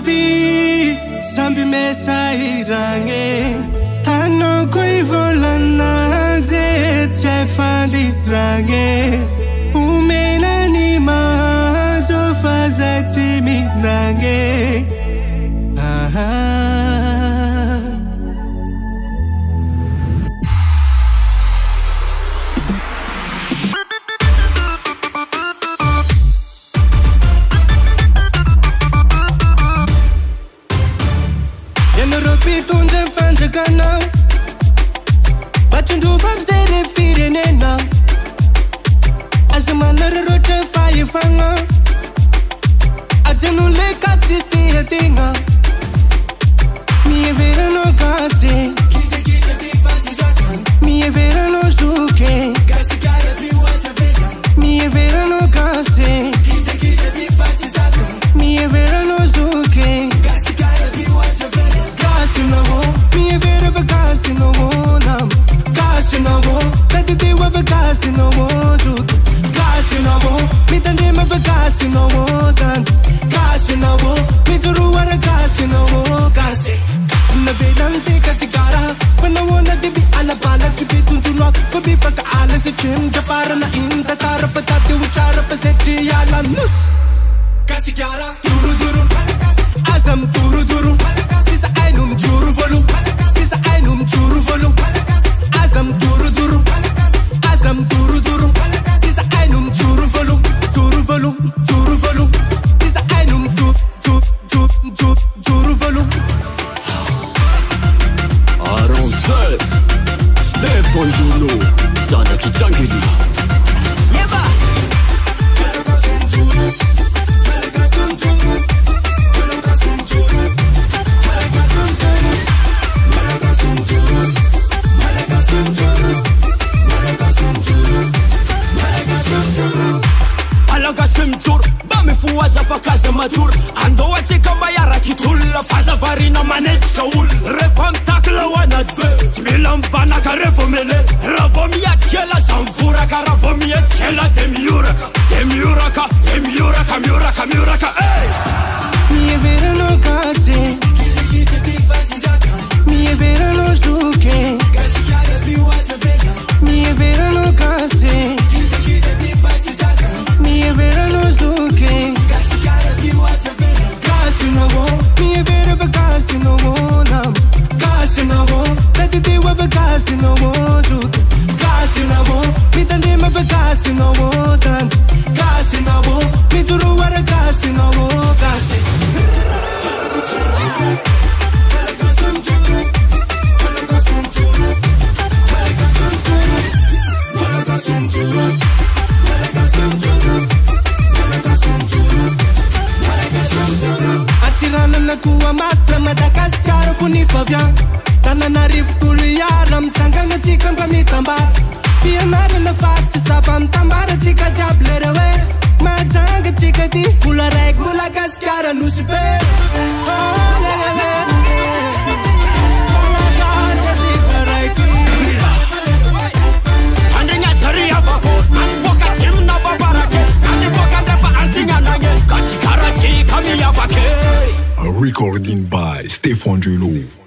vi samby mesairange Tano koi volana ze Tse fandirange Umena ni mazo faza timidrange Pitunda fanja kana Batundu babzere firenena Azamanara rota fire fanga Ajanu le katiti hatinga Mie vera no kase Mie vera no suke Mie vera no kase Mie vera no suke Casino, Casino, me tande ma Casino, stand Casino, me turu ara Casino, case. Na vedante casigara, when I wanna be alla bala to be tuntuno, for be paka ala se chim japara na inta tara patati uchara paseti ala nus. Casigara, turu duru, azam turu duru, sisa ainum juru volu, sisa ainum juru volu, azam turu duru. Azam duru duru, sisa ainum juru volu, juru volu, juru volu, sisa ainum juru volu. Arrange, Stefan Julo, Sana Kichangeli. Yeba. Fuaza fa casa matur Ando a ceka mayara kitulla Faza varina manechka ul Refam takla wana dve Tmilam bana ka refomele Ravomiat kela zamfura ka Ravomiat kela demiuraka Demiuraka, demiuraka, miuraka, miuraka Ey! Mie vera no kase Mie vera no suke Mie vera no kase Mie vera no suke Casino, mie vera va casino, nam Casino, let it be with a casino, zoot Casino, me tande ma va casino, stand Casino, me turu ara casino, case Atirana na tua mastra Madagascar funi favian Tananarivo tuliara Mtsangana tika mba mitamba Fianara na fakti sapa Mtambara tika jablera we Majanga tika di Mula reg mula Gascara nusipe Oh lele Andinga sharia bako Anboka chimna babarake Anboka defa antinga nange Kashikara tika miyabake A recording by Stefan Julo.